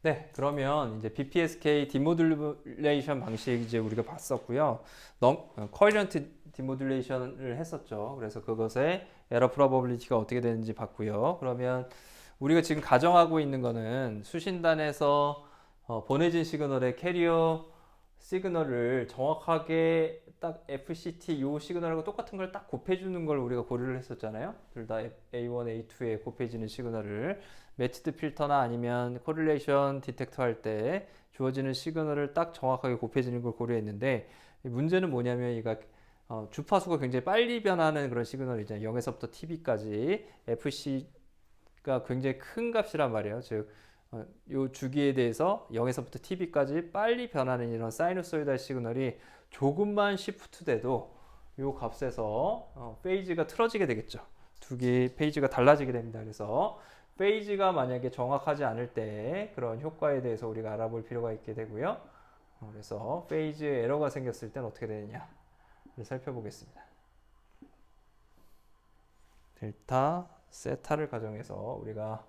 네, 그러면 이제 BPSK 디모듈레이션 방식 이제 우리가 봤었고요. 커리런트 디모듈레이션을 했었죠. 그래서 그것의 에러 프로버빌리티가 어떻게 되는지 봤고요. 그러면 우리가 지금 가정하고 있는 거는 수신단에서 보내진 시그널의 캐리어 시그널을 정확하게 딱 FCT 요 시그널하고 똑같은 걸 딱 곱해주는 걸 우리가 고려를 했었잖아요. 둘 다 A1, A2에 곱해지는 시그널을 매치드 필터나 아니면 코릴레이션 디텍터 할 때 주어지는 시그널을 딱 정확하게 곱해지는 걸 고려했는데 문제는 뭐냐면 얘가 주파수가 굉장히 빨리 변하는 그런 시그널이잖아요. 0에서부터 TB까지 FC가 굉장히 큰 값이란 말이에요. 즉 요 주기에 대해서 0에서부터 TB까지 빨리 변하는 이런 사이누소이달 시그널이 조금만 시프트 돼도 요 값에서 페이지가 틀어지게 되겠죠. 두 개의 페이지가 달라지게 됩니다. 그래서 페이지가 만약에 정확하지 않을 때 그런 효과에 대해서 우리가 알아볼 필요가 있게 되고요. 그래서 페이지에 에러가 생겼을 땐 어떻게 되느냐를 살펴보겠습니다. 델타 세타를 가정해서 우리가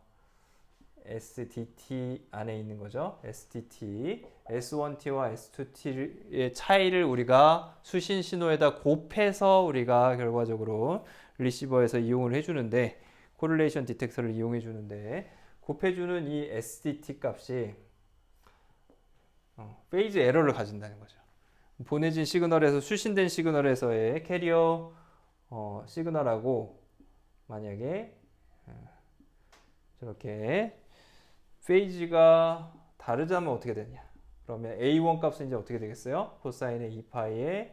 SDT 안에 있는 거죠. SDT, S1T와 S2T의 차이를 우리가 수신 신호에다 곱해서 우리가 결과적으로 리시버에서 이용을 해주는데 코릴레이션 디텍터를 이용해 주는데 곱해주는 이 SDT 값이 페이지 에러를 가진다는 거죠. 보내진 시그널에서 수신된 시그널에서의 캐리어 시그널하고 만약에 저렇게 페이지가 다르자면 어떻게 되냐? 그러면 A1 값은 이제 어떻게 되겠어요? 코사인의 2파이의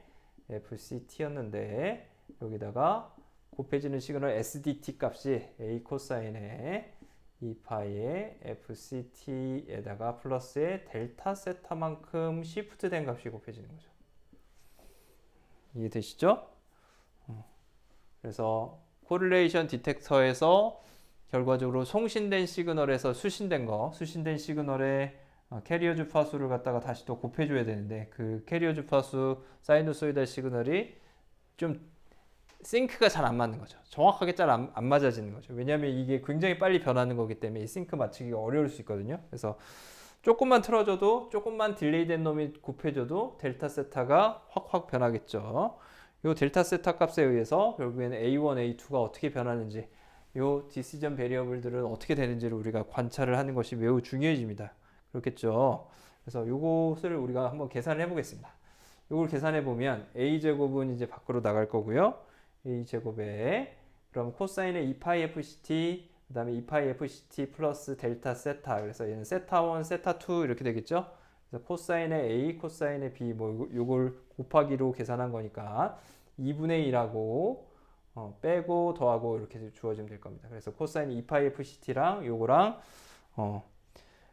FCT였는데 여기다가 곱해지는 시그널 SDT 값이 A 코사인의 2파이의 FCT에다가 플러스의 델타 세타만큼 시프트 된 값이 곱해지는 거죠. 이해되시죠? 그래서 코릴레이션 디텍터에서 결과적으로 송신된 시그널에서 수신된 시그널의 캐리어 주파수를 갖다가 다시 또 곱해줘야 되는데 그 캐리어 주파수 사이누소이달 시그널이 좀 싱크가 잘 안 맞는 거죠. 정확하게 잘 안 맞아지는 거죠. 왜냐하면 이게 굉장히 빨리 변하는 거기 때문에 이 싱크 맞추기가 어려울 수 있거든요. 그래서 조금만 틀어줘도 조금만 딜레이 된 놈이 곱해줘도 델타 세타가 확 변하겠죠. 이 델타 세타 값에 의해서 결국에는 A1, A2가 어떻게 변하는지 요 디시전 베리어블들은 어떻게 되는지를 우리가 관찰을 하는 것이 매우 중요해집니다. 그렇겠죠. 그래서 요것을 우리가 한번 계산을 해보겠습니다. 요걸 계산해 보면 a제곱은 이제 밖으로 나갈 거고요. a제곱에 그럼 코사인의 2파이 fct 그 다음에 2파이 fct 플러스 델타 세타 그래서 얘는 세타 1, 세타 2 이렇게 되겠죠. 그래서 코사인의 a, 코사인의 b 뭐 요걸 곱하기로 계산한 거니까 2분의 1하고 빼고 더하고 이렇게 주어지면 될 겁니다. 그래서 코사인 2파이 FCT랑 요거랑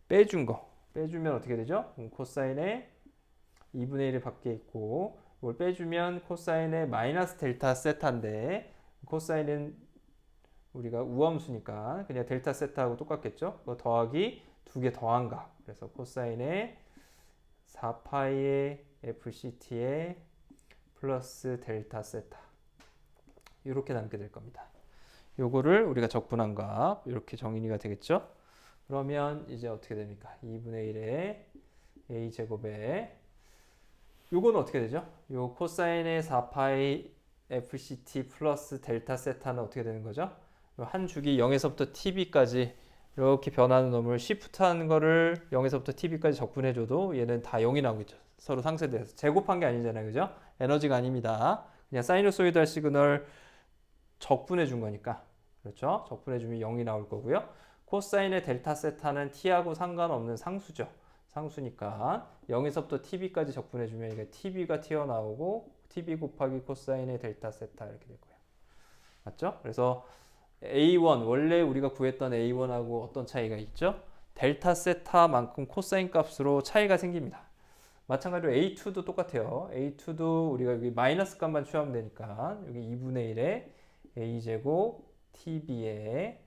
빼주면 어떻게 되죠? 코사인의 2분의 1이 밖에 있고 이걸 빼주면 코사인의 마이너스 델타 세타인데 코사인은 우리가 우함수니까 그냥 델타 세타하고 똑같겠죠? 그거 더하기 두 개 더한 값. 그래서 코사인의 4파이의 FCT의 플러스 델타 세타 이렇게 남게 될 겁니다. 요거를 우리가 적분한 값 이렇게 정의가 되겠죠. 그러면 이제 어떻게 됩니까? 2분의 1의 a제곱에 요거는 어떻게 되죠? 요 코사인의 4파이 fct 플러스 델타 세타는 어떻게 되는 거죠? 한 주기 0에서부터 tb까지 이렇게 변하는 놈을 시프트한 거를 0에서부터 tb까지 적분해줘도 얘는 다 0이 나오겠죠. 서로 상쇄돼서 제곱한 게 아니잖아요. 그죠? 에너지가 아닙니다. 그냥 사이누소이달 시그널 적분해 준 거니까. 그렇죠? 적분해 주면 0이 나올 거고요. 코사인의 델타 세타는 t하고 상관없는 상수죠. 상수니까 0에서부터 tb까지 적분해 주면 이게 tb가 튀어나오고 tb 곱하기 코사인의 델타 세타 이렇게 될 거예요. 맞죠? 그래서 A1 원래 우리가 구했던 A1하고 어떤 차이가 있죠? 델타 세타만큼 코사인 값으로 차이가 생깁니다. 마찬가지로 A2도 똑같아요. A2도 우리가 여기 마이너스 값만 취하면 되니까 여기 2분의 1에 A제곱 TB의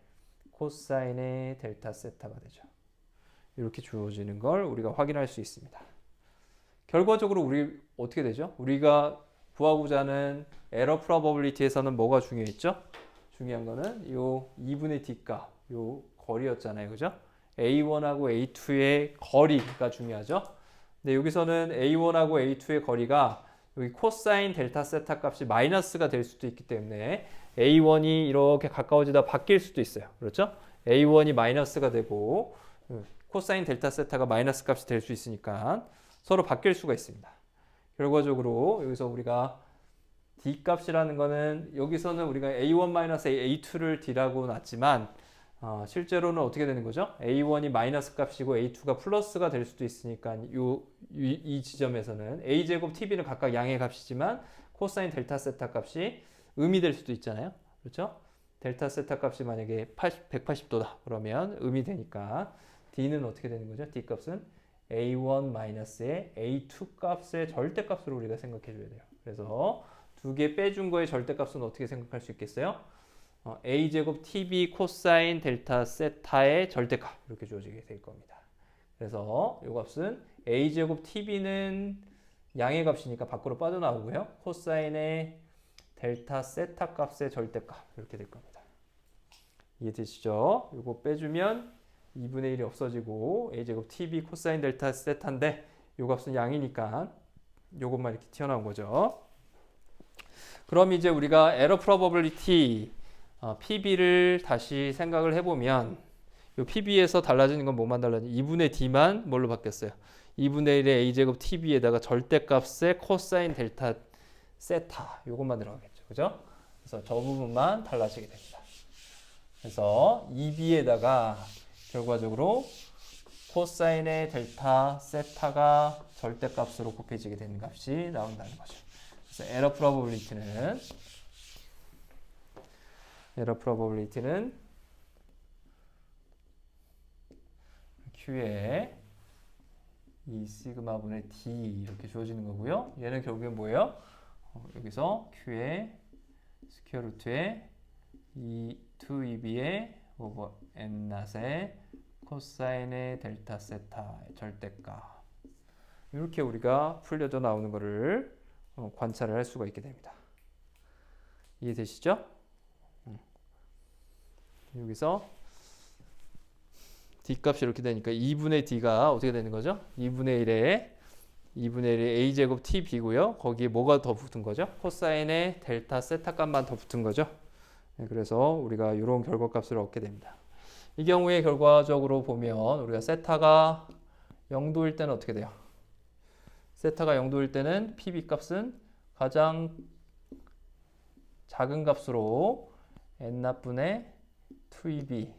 코사인의 델타 세타가 되죠. 이렇게 주어지는 걸 우리가 확인할 수 있습니다. 결과적으로 우리 어떻게 되죠? 우리가 구하고자 하는 에러 프로버빌리티에서는 뭐가 중요했죠? 중요한 거는 요 2분의 D 값, 요 거리였잖아요. 그죠? A1하고 A2의 거리가 중요하죠. 근데 여기서는 A1하고 A2의 거리가 여기 코사인 델타 세타 값이 마이너스가 될 수도 있기 때문에 A1이 이렇게 가까워지다 바뀔 수도 있어요. 그렇죠? A1이 마이너스가 되고 코사인 델타 세타가 마이너스 값이 될 수 있으니까 서로 바뀔 수가 있습니다. 결과적으로 여기서 우리가 D 값이라는 거는 여기서는 우리가 A1-A2를 D라고 놨지만 실제로는 어떻게 되는 거죠? A1이 마이너스 값이고 A2가 플러스가 될 수도 있으니까 이 지점에서는 A제곱 TB는 각각 양의 값이지만 코사인 델타 세타 값이 음이 될 수도 있잖아요. 그렇죠? 델타 세타 값이 만약에 180도다 그러면 음이 되니까 D는 어떻게 되는 거죠? D 값은 A1-의 A2 값의 절대값으로 우리가 생각해 줘야 돼요. 그래서 두 개 빼준 거의 절대값은 어떻게 생각할 수 있겠어요? A제곱 TB 코사인 델타 세타의 절대값 이렇게 주어지게 될 겁니다. 그래서 이 값은 A제곱 TB는 양의 값이니까 밖으로 빠져나오고요. 코사인의 델타 세타 값의 절대값 이렇게 될 겁니다. 이해되시죠? 이거 빼주면 2분의 1이 없어지고 A제곱 TB 코사인 델타 세타인데 이 값은 양이니까 이것만 이렇게 튀어나온 거죠. 그럼 이제 우리가 에러 프로버빌리티 PB를 다시 생각을 해보면 이 PB에서 달라지는 건 뭐만 달라지냐? 2분의 D만 뭘로 바뀌었어요? 2분의 1의 A제곱 TB에다가 절대값의 코사인 델타 세타 이것만 들어가겠죠. 그죠? 그래서 저 부분만 달라지게 됩니다. 그래서 2B에다가 결과적으로 코사인의 델타 세타가 절대값으로 곱해지게 되는 값이 나온다는 거죠. 그래서 에러 프로버빌리티는 Q에 이 시그마분의 D 이렇게 주어지는 거고요. 얘는 결국엔 뭐예요? 여기서 Q의 스퀘어 루트에 2b의 오버 n 낫의 코사인의 델타 세타의 절대값 이렇게 우리가 풀려져 나오는 거를 관찰을 할 수가 있게 됩니다. 이해되시죠? 여기서 D 값이 이렇게 되니까 2분의 D가 어떻게 되는 거죠? 2분의 1의 A제곱 TB고요. 거기에 뭐가 더 붙은 거죠? 코사인의 델타 세타 값만 더 붙은 거죠. 그래서 우리가 이런 결과값을 얻게 됩니다. 이 경우에 결과적으로 보면 우리가 세타가 0도일 때는 어떻게 돼요? 세타가 0도일 때는 PB 값은 가장 작은 값으로 n-분의 2EB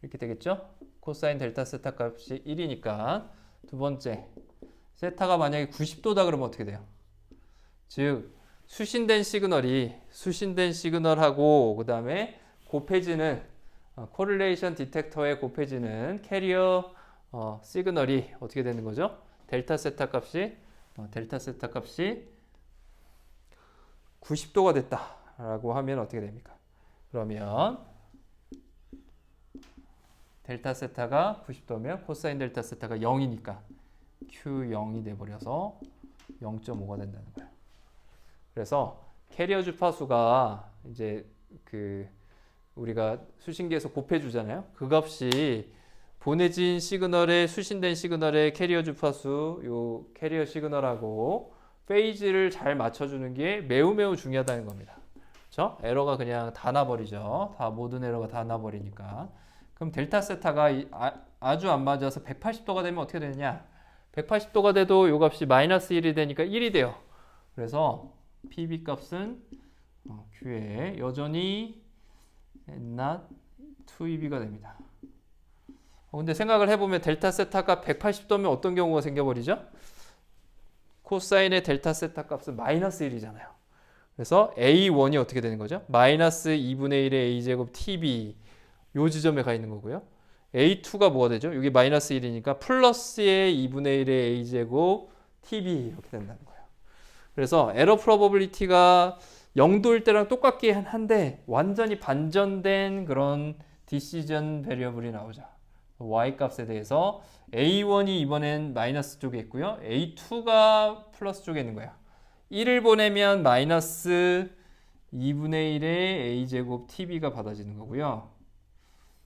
이렇게 되겠죠? 코사인 델타 세타 값이 1이니까 두 번째 세타가 만약에 90도다 그러면 어떻게 돼요? 즉 수신된 시그널하고 그 다음에 곱해지는 코릴레이션 디텍터에 곱해지는 캐리어 시그널이 어떻게 되는 거죠? 델타 세타 값이 90도가 됐다라고 하면 어떻게 됩니까? 그러면 델타 세타가 90도면 코사인 델타 세타가 0이니까 Q0이 돼버려서 0.5가 된다는 거예요. 그래서 캐리어 주파수가 이제 우리가 수신기에서 곱해주잖아요. 그 값이 보내진 시그널의 수신된 시그널의 캐리어 주파수, 요 캐리어 시그널하고 페이즈를 잘 맞춰주는 게 매우 중요하다는 겁니다. 그렇죠? 에러가 그냥 다 나버리죠. 모든 에러가 다 나버리니까. 그럼 델타 세타가 아주 안 맞아서 180도가 되면 어떻게 되느냐? 180도가 돼도 요 값이 마이너스 1이 되니까 1이 돼요. 그래서 PB 값은 Q에 여전히 n-not 2EB가 됩니다. 근데 생각을 해보면 델타 세타가 180도면 어떤 경우가 생겨버리죠? 코사인의 델타 세타 값은 마이너스 1이잖아요. 그래서 A1이 어떻게 되는 거죠? 마이너스 2분의 1의 A제곱 TB 요 지점에 가 있는 거고요. A2가 뭐가 되죠? 여기 마이너스 1이니까 플러스의 2분의 1의 A제곱 TB 이렇게 된다는 거예요. 그래서 에러 프로버빌리티가 0도일 때랑 똑같긴 한데 완전히 반전된 그런 디시전 베리어블이 나오죠. Y 값에 대해서 A1이 이번엔 마이너스 쪽에 있고요. A2가 플러스 쪽에 있는 거예요. 1을 보내면 마이너스 2분의 1의 A제곱 TB가 받아지는 거고요.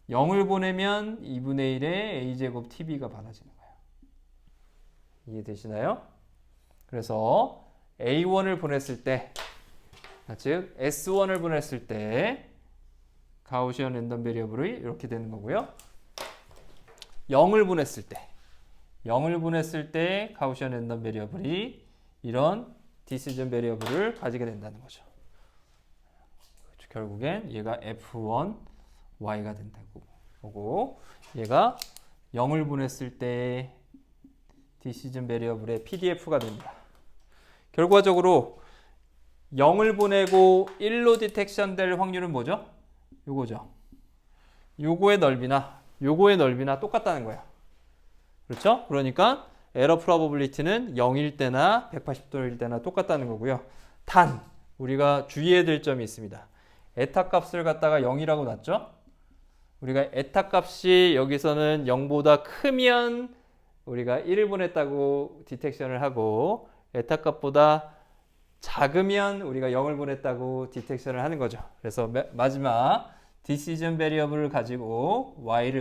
0을 보내면 2분의 1의 a제곱 tb가 받아지는 거예요. 이해되시나요? 그래서 a1을 보냈을 때, 즉 s1을 보냈을 때 가우시언 랜덤 베리어블이 이렇게 되는 거고요. 0을 보냈을 때 가우시언 랜덤 베리어블이 이런 디시전 베리어블을 가지게 된다는 거죠. 결국엔 얘가 f1y가 된다고 보고, 얘가 0을 보냈을 때 디시전 베리어블의 pdf가 됩니다. 결과적으로 0을 보내고 1로 디텍션 될 확률은 뭐죠? 요거죠. 요거의 넓이나 똑같다는 거예요. 그렇죠? 그러니까 에러 프로버빌리티는 0일 때나 180도일 때나 똑같다는 거고요. 단 우리가 주의해야 될 점이 있습니다. 에타 값을 갖다가 0이라고 놨죠? 우리가 에타 값이 여기서는 0보다 크면 우리가 1을 보냈다고 디텍션을 하고, 에타 값보다 작으면 우리가 0을 보냈다고 디텍션을 하는 거죠. 그래서 마지막 디시전 베리어블을 가지고 y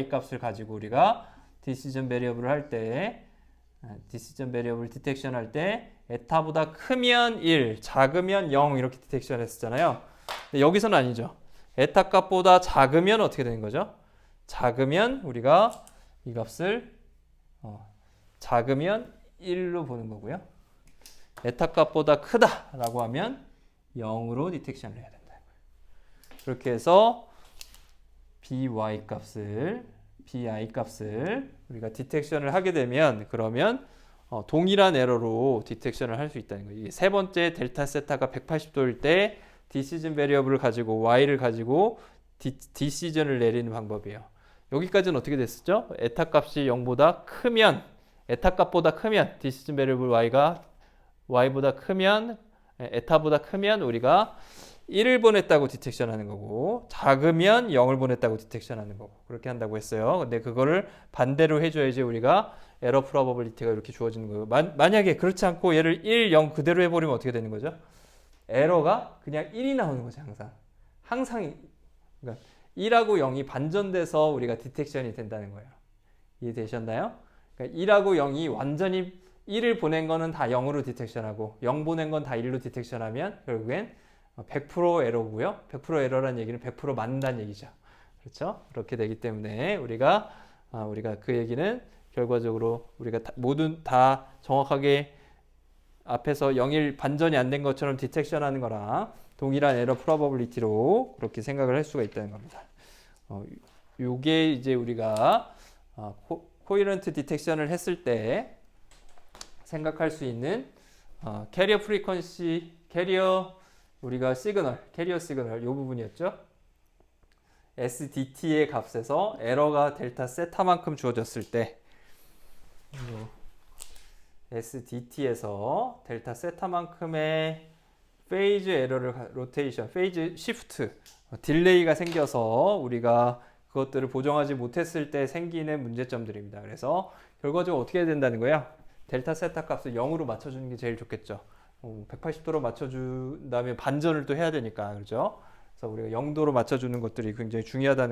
값을 가지고 우리가 디시전 베리어블을 할 때, 디시전 베리어블 디텍션 할 때 에타보다 크면 1, 작으면 0 이렇게 디텍션 했었잖아요. 근데 여기서는 아니죠. 에타 값보다 작으면 어떻게 되는 거죠? 작으면 우리가 이 값을 작으면 1로 보는 거고요. 에타 값보다 크다라고 하면 0으로 디텍션을 해야 된다. 그렇게 해서 by 값을 우리가 디텍션을 하게 되면, 그러면 동일한 에러로 디텍션을 할 수 있다는 거예요. 이게 세 번째 델타 세타가 180도일 때 디시전 베리어블을 가지고 y를 가지고 디시전을 내리는 방법이에요. 여기까지는 어떻게 됐었죠? 에타 값이 0보다 크면, 에타 값보다 크면 디시전 베리어블 y보다 크면, 에타보다 크면 우리가 1을 보냈다고 디텍션 하는 거고, 작으면 0을 보냈다고 디텍션 하는 거고, 그렇게 한다고 했어요. 근데 그거를 반대로 해줘야지 우리가 에러 프로버빌리티가 이렇게 주어지는 거예요. 만약에 그렇지 않고 얘를 1, 0 그대로 해버리면 어떻게 되는 거죠? 에러가 그냥 1이 나오는 거죠. 항상 그러니까 1하고 0이 반전돼서 우리가 디텍션이 된다는 거예요. 이해되셨나요? 그러니까 1하고 0이 완전히 1을 보낸 거는 다 0으로 디텍션하고 0 보낸 건 다 1로 디텍션하면 결국엔 100% 에러고요. 100% 에러라는 얘기는 100% 맞는다는 얘기죠. 그렇죠? 그렇게 되기 때문에 우리가 그 얘기는 결과적으로 우리가 모든 다 정확하게 앞에서 0일 반전이 안 된 것처럼 디텍션하는 거랑 동일한 에러 프로버빌리티로 그렇게 생각을 할 수가 있다는 겁니다. 요게 이제 우리가 코헤런트 디텍션을 했을 때 생각할 수 있는 캐리어 프리퀀시, 우리가 캐리어 시그널 요 부분이었죠. SDT의 값에서 에러가 델타 세타만큼 주어졌을 때, SDT에서 델타 세타만큼의 페이즈 에러를 로테이션, 페이즈 시프트, 딜레이가 생겨서 우리가 그것들을 보정하지 못했을 때 생기는 문제점들입니다. 그래서 결과적으로 어떻게 해야 된다는 거예요? 델타 세타 값을 0으로 맞춰주는 게 제일 좋겠죠. 180도로 맞춰준 다음에 반전을 또 해야 되니까, 그렇죠? 그래서 우리가 0도로 맞춰주는 것들이 굉장히 중요하다는